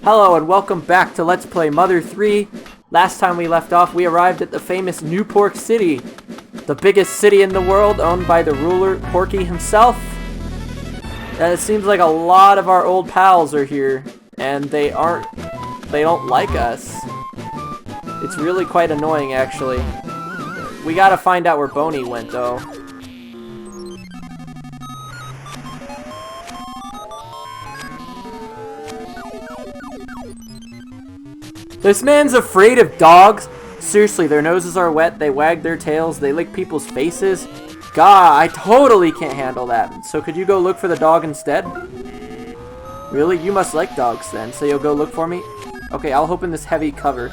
Hello and welcome back to Let's Play Mother 3. Last time we left off, we arrived at the famous Newport City, the biggest city in the world, owned by the ruler, Porky himself. And it seems like a lot of our old pals are here, and they don't like us. It's really quite annoying, actually. We gotta find out where Boney went, though. This man's afraid of dogs? Seriously, their noses are wet, they wag their tails, they lick people's faces. God, I totally can't handle that. So could you go look for the dog instead? Really? You must like dogs then, so you'll go look for me? Okay, I'll open this heavy cover.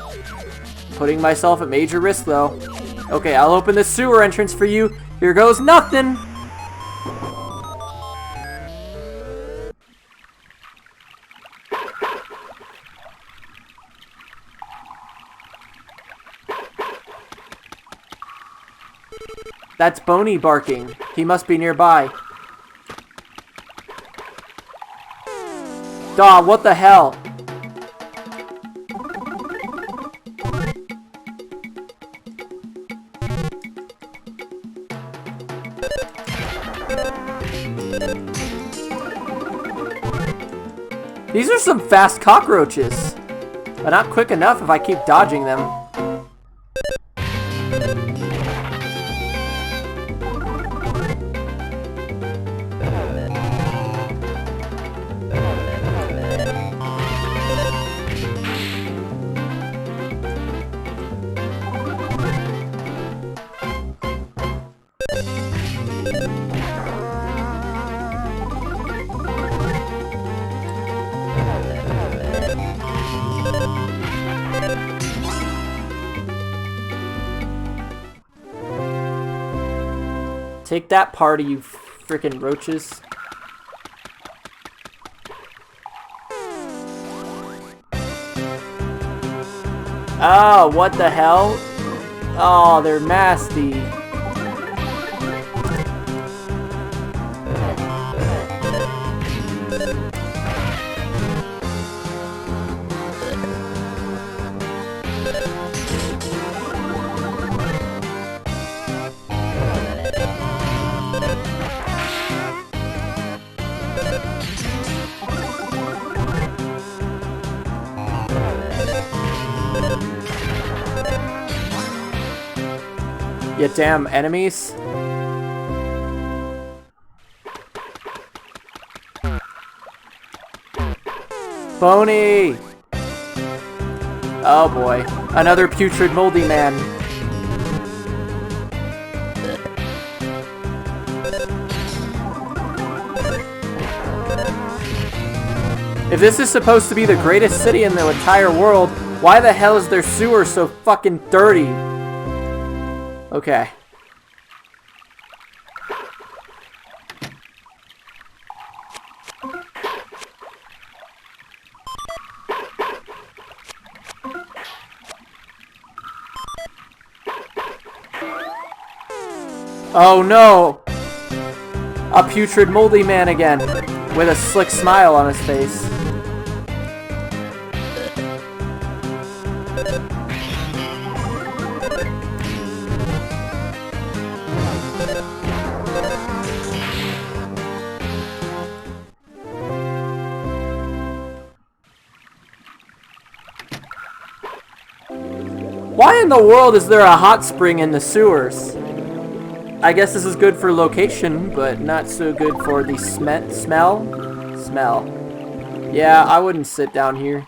Putting myself at major risk though. Okay, I'll open this sewer entrance for you. Here goes nothing! That's Boney barking. He must be nearby. Dawg, what the hell? These are some fast cockroaches, but not quick enough if I keep dodging them. Take that party, you frickin' roaches. Oh, what the hell? Oh, they're nasty. You damn enemies. Boney! Oh boy. Another putrid moldy man. If this is supposed to be the greatest city in the entire world, why the hell is their sewer so fucking dirty? Okay. Oh no! A putrid moldy man again, with a slick smile on his face. Why in the world is there a hot spring in the sewers? I guess this is good for location, but not so good for the smell. Yeah, I wouldn't sit down here.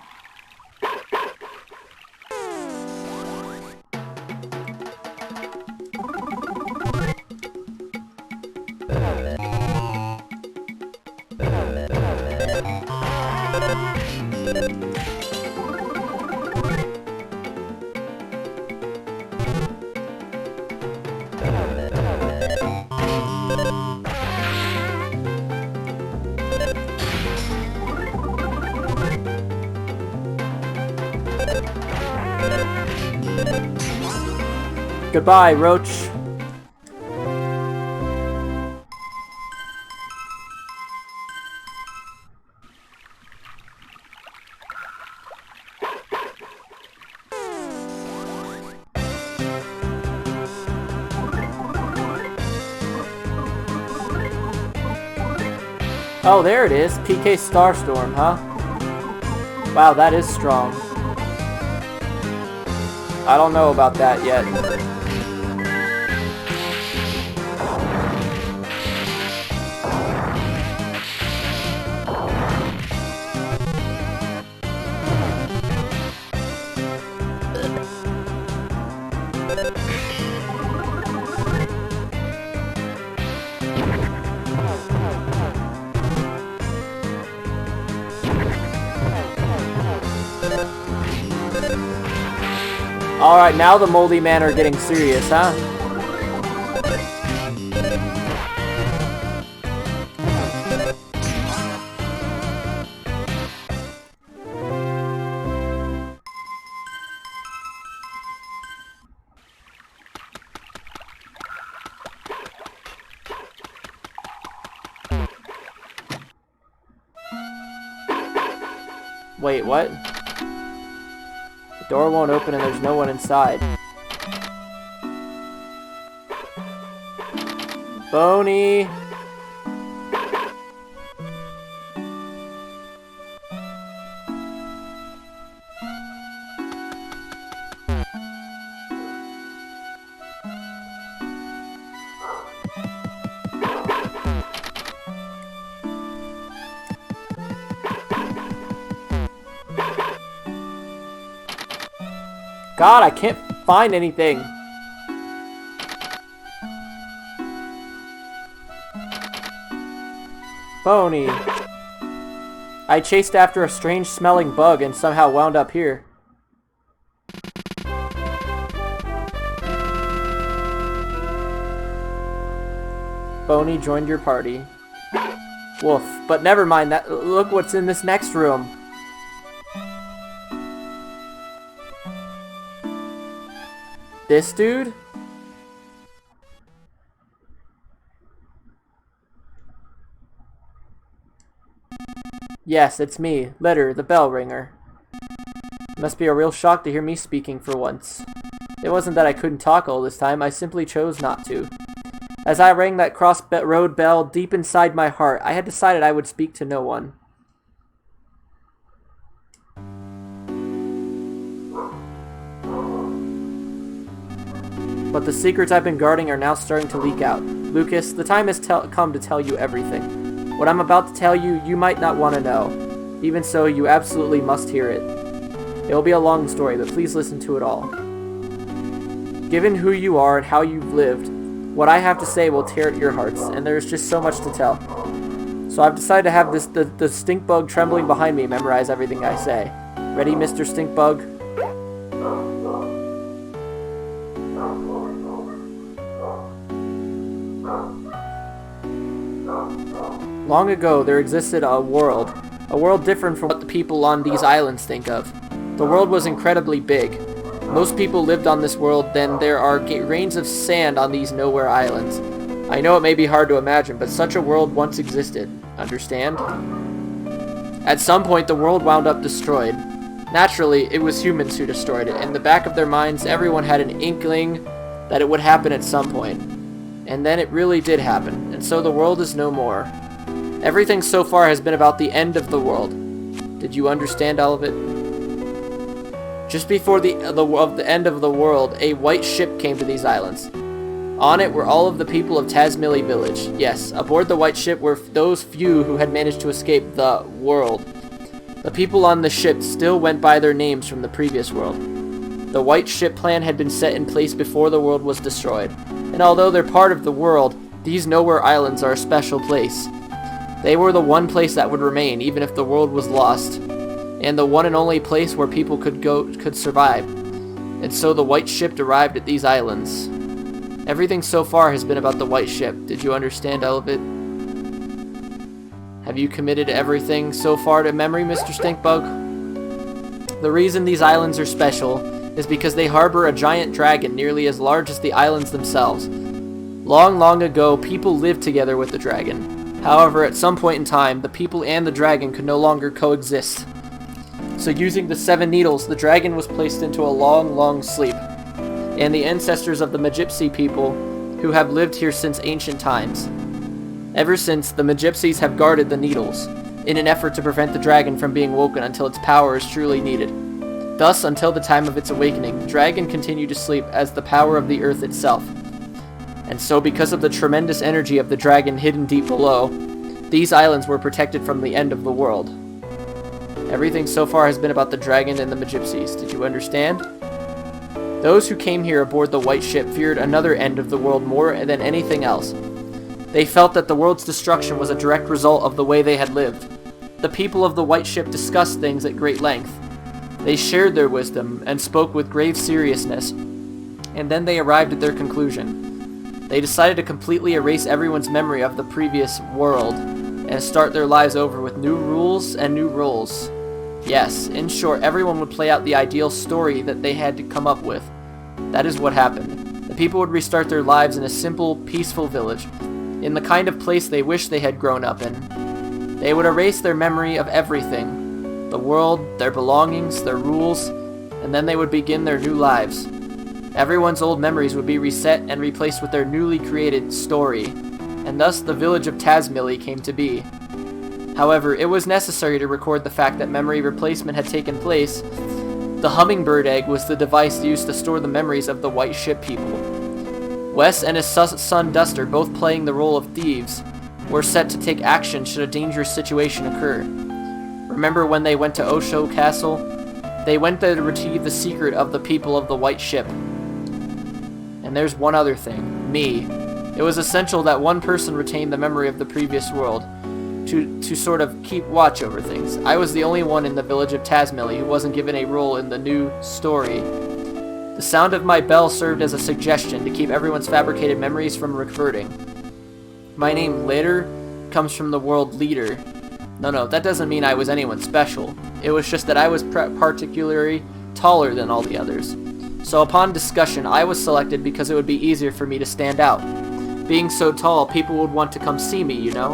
Goodbye, Roach. Oh, there it is. PK Starstorm, huh? Wow, that is strong. I don't know about that yet. Alright, now the moldy men are getting serious, huh? Wait, what? The door won't open and there's no one inside. Boney! God, I can't find anything. Boney. I chased after a strange smelling bug and somehow wound up here. Boney joined your party. Woof. But never mind that. Look what's in this next room. This dude? Yes, it's me, Litter, the bell ringer. It must be a real shock to hear me speaking for once. It wasn't that I couldn't talk all this time, I simply chose not to. As I rang that cross-road bell deep inside my heart, I had decided I would speak to no one. But the secrets I've been guarding are now starting to leak out. Lucas, the time has come to tell you everything. What I'm about to tell you, you might not want to know. Even so, you absolutely must hear it. It will be a long story, but please listen to it all. Given who you are and how you've lived, what I have to say will tear at your hearts, and there's just so much to tell. So I've decided to have the stinkbug trembling behind me memorize everything I say. Ready, Mr. Stinkbug? Long ago, there existed a world different from what the people on these islands think of. The world was incredibly big. Most people lived on this world, then there are grains of sand on these nowhere islands. I know it may be hard to imagine, but such a world once existed. Understand? At some point, the world wound up destroyed. Naturally, it was humans who destroyed it. In the back of their minds, everyone had an inkling that it would happen at some point. And then it really did happen, and so the world is no more. Everything so far has been about the end of the world. Did you understand all of it? Just before the end of the world, a white ship came to these islands. On it were all of the people of Tazmily village. Yes, aboard the white ship were those few who had managed to escape the world. The people on the ship still went by their names from the previous world. The white ship plan had been set in place before the world was destroyed. And although they're part of the world, these nowhere islands are a special place. They were the one place that would remain, even if the world was lost. And the one and only place where people could survive. And so the white ship arrived at these islands. Everything so far has been about the white ship. Did you understand all of it? Have you committed everything so far to memory, Mr. Stinkbug? The reason these islands are special is because they harbor a giant dragon nearly as large as the islands themselves. Long, long ago, people lived together with the dragon. However, at some point in time, the people and the dragon could no longer coexist. So using the 7 needles, the dragon was placed into a long, long sleep. And the ancestors of the Magypsy people, who have lived here since ancient times. Ever since, the Magypsies have guarded the Needles, in an effort to prevent the dragon from being woken until its power is truly needed. Thus, until the time of its awakening, the dragon continued to sleep as the power of the earth itself. And so, because of the tremendous energy of the dragon hidden deep below, these islands were protected from the end of the world. Everything so far has been about the dragon and the Magypsies. Did you understand? Those who came here aboard the white ship feared another end of the world more than anything else. They felt that the world's destruction was a direct result of the way they had lived. The people of the white ship discussed things at great length. They shared their wisdom and spoke with grave seriousness, and then they arrived at their conclusion. They decided to completely erase everyone's memory of the previous world and start their lives over with new rules and new roles. Yes, in short, everyone would play out the ideal story that they had to come up with. That is what happened. The people would restart their lives in a simple, peaceful village, in the kind of place they wished they had grown up in. They would erase their memory of everything, the world, their belongings, their rules, and then they would begin their new lives. Everyone's old memories would be reset and replaced with their newly created story, and thus the village of Tazmily came to be. However, it was necessary to record the fact that memory replacement had taken place. The hummingbird egg was the device used to store the memories of the white ship people. Wes and his son Duster, both playing the role of thieves, were set to take action should a dangerous situation occur. Remember when they went to Osho Castle? They went there to retrieve the secret of the people of the white ship. And there's one other thing, me. It was essential that one person retain the memory of the previous world, to sort of keep watch over things. I was the only one in the village of Tazmily who wasn't given a role in the new story. The sound of my bell served as a suggestion to keep everyone's fabricated memories from reverting. My name, Later, comes from the word leader. No, that doesn't mean I was anyone special. It was just that I was particularly taller than all the others. So upon discussion, I was selected because it would be easier for me to stand out. Being so tall, people would want to come see me, you know?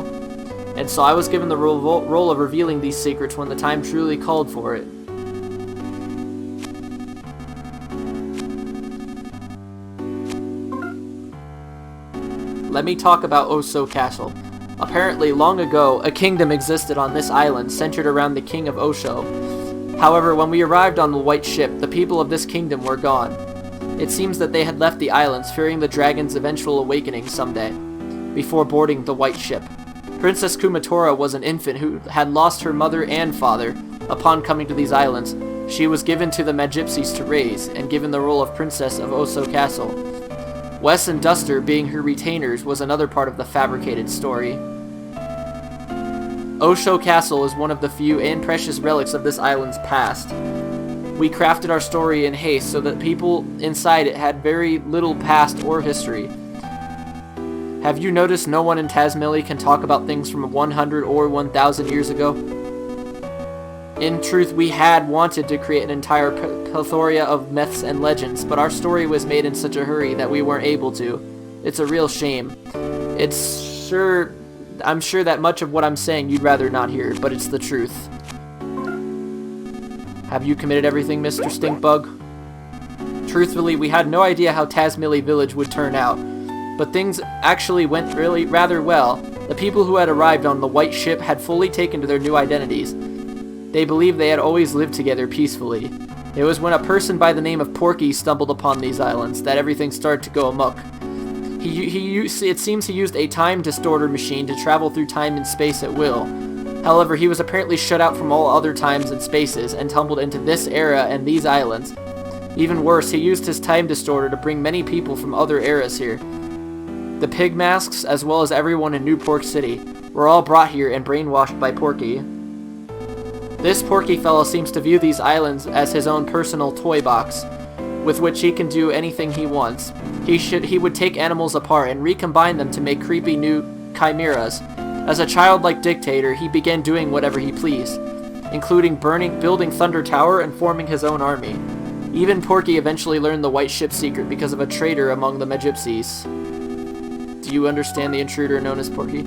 And so I was given the role of revealing these secrets when the time truly called for it. Let me talk about Oso Castle. Apparently, long ago, a kingdom existed on this island centered around the king of Osho. However, when we arrived on the white ship, the people of this kingdom were gone. It seems that they had left the islands, fearing the dragon's eventual awakening someday, before boarding the white ship. Princess Kumatora was an infant who had lost her mother and father. Upon coming to these islands, she was given to the Magypsies to raise, and given the role of princess of Oso Castle. Wes and Duster, being her retainers, was another part of the fabricated story. Osho Castle is one of the few and precious relics of this island's past. We crafted our story in haste so that people inside it had very little past or history. Have you noticed no one in Tazmily can talk about things from 100 or 1,000 years ago? In truth, we had wanted to create an entire plethora of myths and legends, but our story was made in such a hurry that we weren't able to. It's a real shame. I'm sure that much of what I'm saying you'd rather not hear, but it's the truth. Have you committed everything, Mr. Stinkbug? Truthfully, we had no idea how Tazmily Village would turn out, but things actually went rather well. The people who had arrived on the white ship had fully taken to their new identities. They believed they had always lived together peacefully. It was when a person by the name of Porky stumbled upon these islands that everything started to go amok. It seems he used a time distorter machine to travel through time and space at will. However, he was apparently shut out from all other times and spaces and tumbled into this era and these islands. Even worse, he used his time distorter to bring many people from other eras here. The pig masks, as well as everyone in New Pork City, were all brought here and brainwashed by Porky. This Porky fellow seems to view these islands as his own personal toy box, with which he can do anything he wants. He would take animals apart and recombine them to make creepy new chimeras. As a childlike dictator, he began doing whatever he pleased, including building Thunder Tower and forming his own army. Even Porky eventually learned the white ship secret because of a traitor among the Magypsies. Do you understand the intruder known as Porky?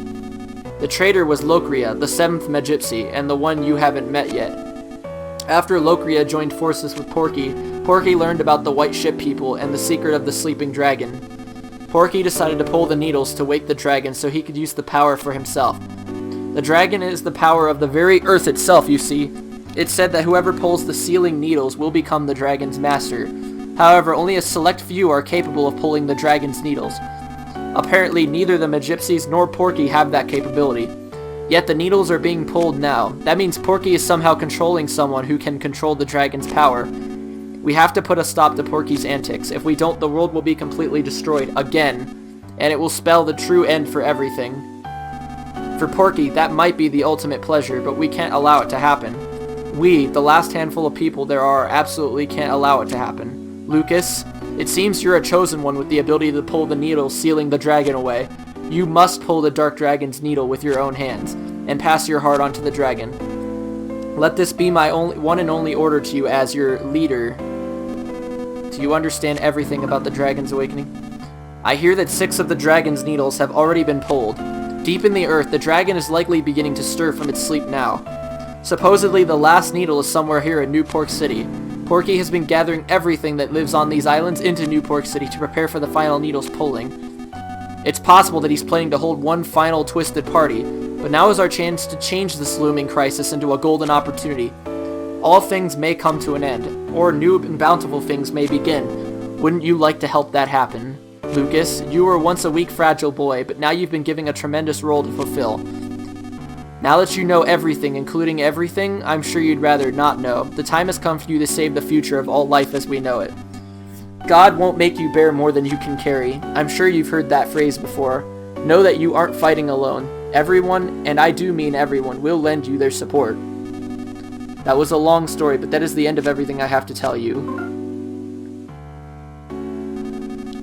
The traitor was Lokria, the 7th Magypsy, and the one you haven't met yet. After Lokria joined forces with Porky, Porky learned about the white ship people and the secret of the sleeping dragon. Porky decided to pull the needles to wake the dragon so he could use the power for himself. The dragon is the power of the very earth itself, you see. It's said that whoever pulls the sealing needles will become the dragon's master. However, only a select few are capable of pulling the dragon's needles. Apparently, neither the Magypsies nor Porky have that capability. Yet the needles are being pulled now. That means Porky is somehow controlling someone who can control the dragon's power. We have to put a stop to Porky's antics. If we don't, the world will be completely destroyed again, and it will spell the true end for everything. For Porky, that might be the ultimate pleasure, but we can't allow it to happen. We, the last handful of people there are, absolutely can't allow it to happen. Lucas, it seems you're a chosen one with the ability to pull the needle sealing the dragon away. You must pull the Dark Dragon's needle with your own hands, and pass your heart on to the dragon. Let this be my one and only order to you as your leader. Do you understand everything about the dragon's awakening? I hear that 6 of the dragon's needles have already been pulled. Deep in the earth, the dragon is likely beginning to stir from its sleep now. Supposedly, the last needle is somewhere here in New Pork City. Porky has been gathering everything that lives on these islands into New Pork City to prepare for the final needle's pulling. It's possible that he's planning to hold one final twisted party, but now is our chance to change this looming crisis into a golden opportunity. All things may come to an end, or new and bountiful things may begin. Wouldn't you like to help that happen? Lucas, you were once a weak, fragile boy, but now you've been given a tremendous role to fulfill. Now that you know everything, including everything, I'm sure you'd rather not know. The time has come for you to save the future of all life as we know it. God won't make you bear more than you can carry. I'm sure you've heard that phrase before. Know that you aren't fighting alone. Everyone, and I do mean everyone, will lend you their support. That was a long story, but that is the end of everything I have to tell you.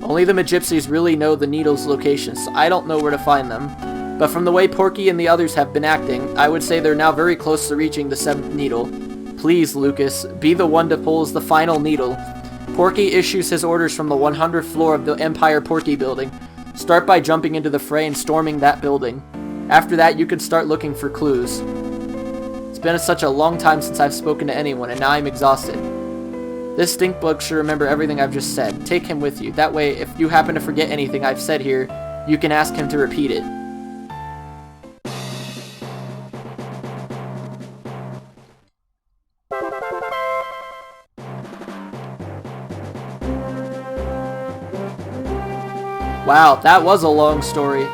Only the Magypsies really know the needle's location, so I don't know where to find them. But from the way Porky and the others have been acting, I would say they're now very close to reaching the 7th needle. Please, Lucas, be the one to pull the final needle. Porky issues his orders from the 100th floor of the Empire Porky building. Start by jumping into the fray and storming that building. After that, you can start looking for clues. It's been such a long time since I've spoken to anyone, and now I'm exhausted. This stinkbug should remember everything I've just said. Take him with you. That way, if you happen to forget anything I've said here, you can ask him to repeat it. Wow, that was a long story.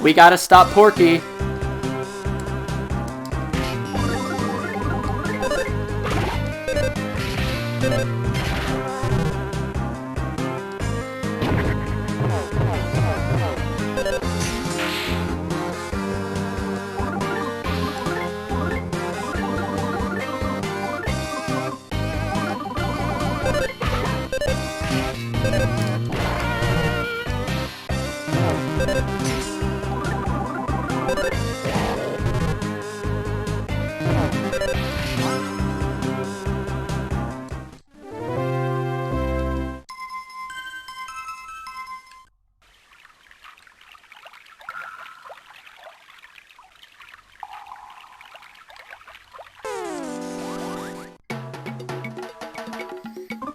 We gotta stop Porky.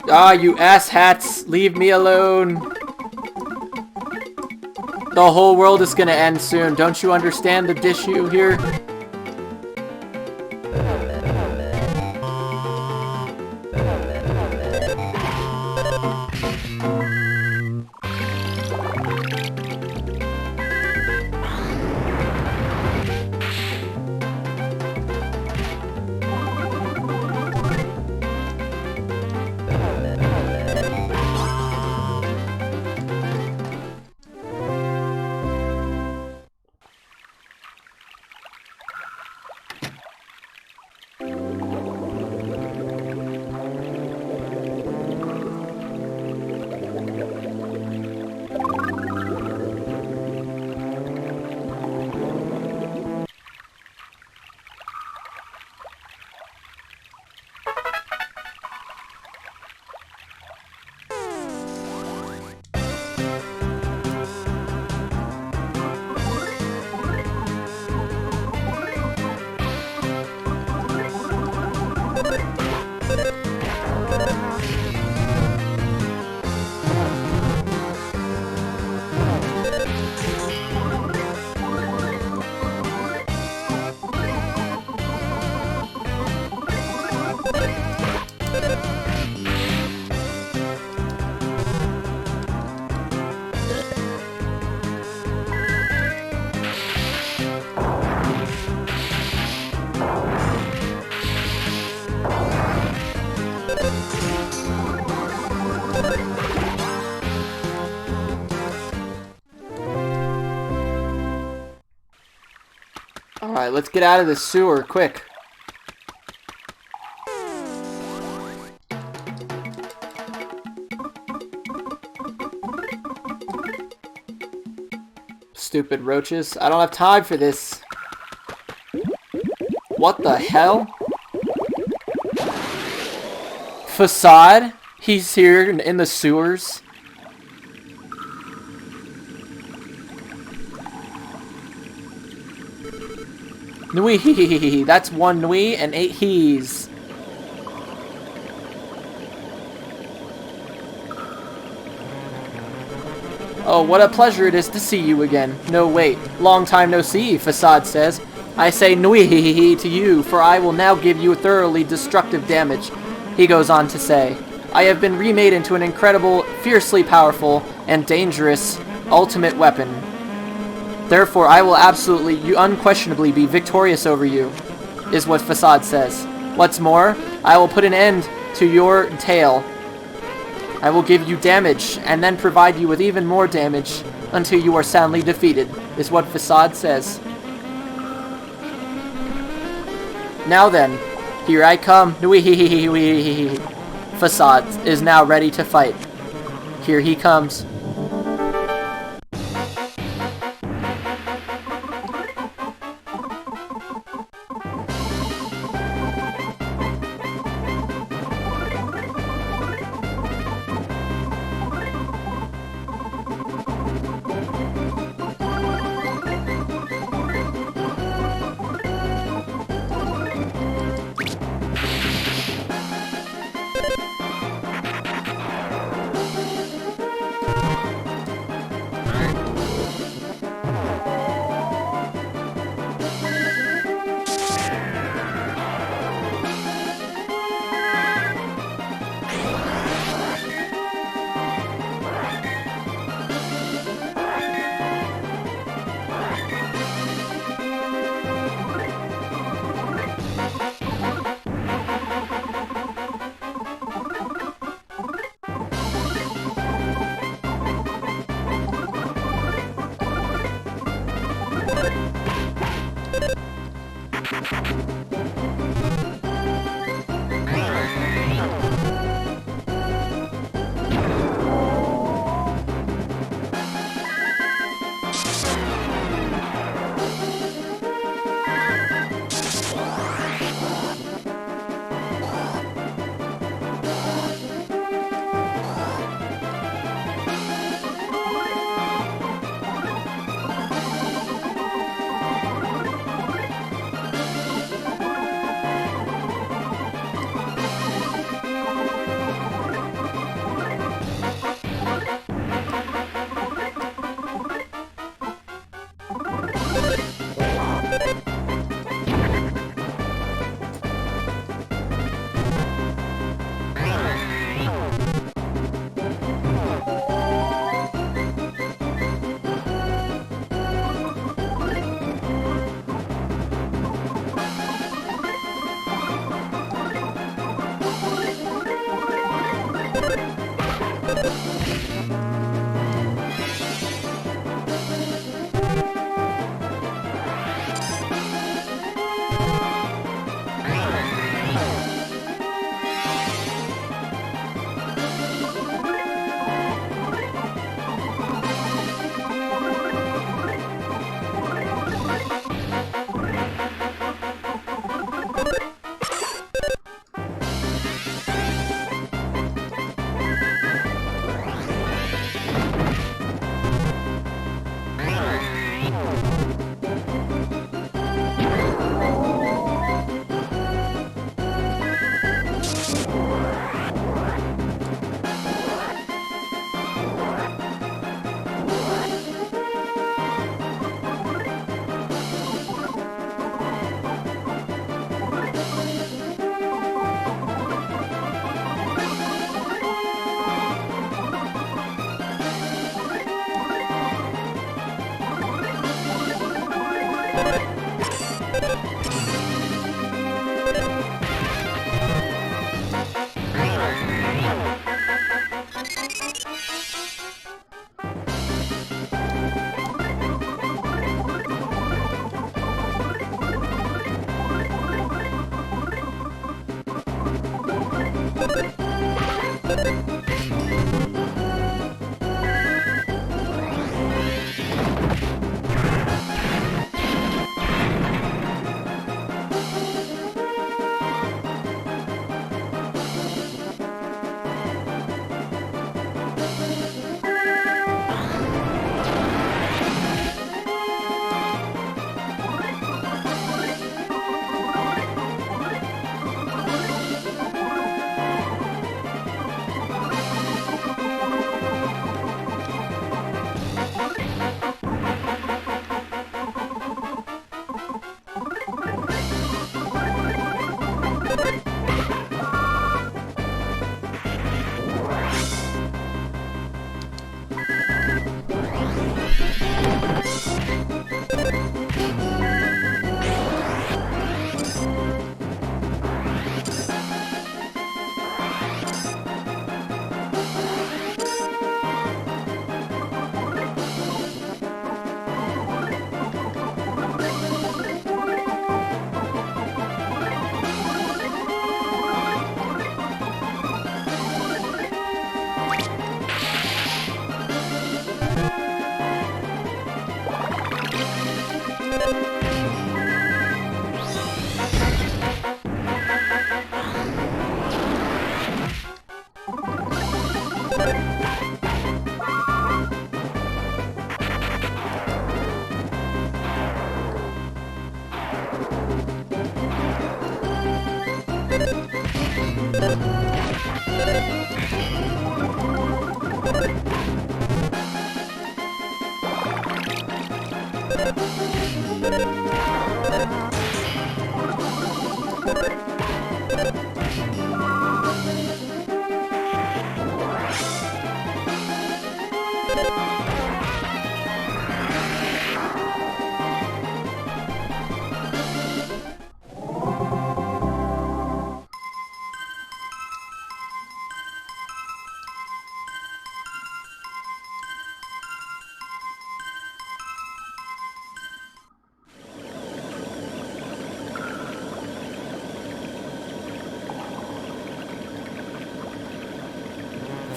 Ah, you asshats! Leave me alone! The whole world is gonna end soon. Don't you understand the issue here? Alright, let's get out of this sewer, quick. Stupid roaches. I don't have time for this. What the hell? Fassad? He's here in the sewers. Nui, that's 1 nui and 8 he's. Oh, what a pleasure it is to see you again. No, wait. Long time no see, Fassad says. I say nui to you, for I will now give you thoroughly destructive damage. He goes on to say, I have been remade into an incredible, fiercely powerful, and dangerous ultimate weapon. Therefore, I will absolutely, unquestionably be victorious over you, is what Fassad says. What's more, I will put an end to your tail. I will give you damage, and then provide you with even more damage until you are soundly defeated, is what Fassad says. Now then, here I come. Fassad is now ready to fight. Here he comes.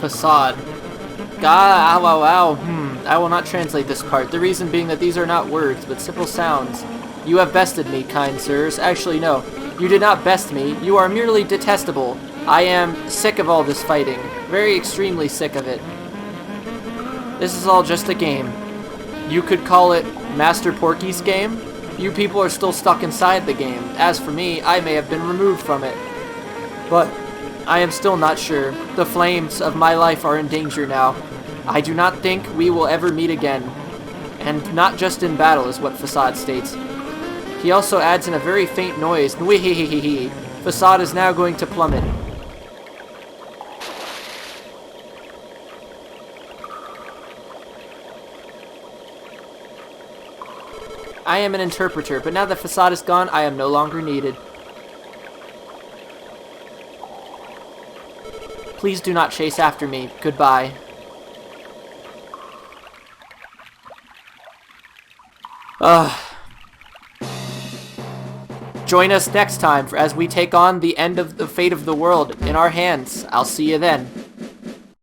Fassad. Ga, wow, wow. I will not translate this part. The reason being that these are not words, but simple sounds. You have bested me, kind sirs. Actually, no. You did not best me. You are merely detestable. I am sick of all this fighting. Very extremely sick of it. This is all just a game. You could call it Master Porky's game. You people are still stuck inside the game. As for me, I may have been removed from it. But I am still not sure. The flames of my life are in danger now. I do not think we will ever meet again. And not just in battle is what Fassad states. He also adds in a very faint noise, Nweehehehe. Fassad is now going to plummet. I am an interpreter, but now that Fassad is gone, I am no longer needed. Please do not chase after me. Goodbye. Join us next time as we take on the end of the fate of the world in our hands. I'll see you then.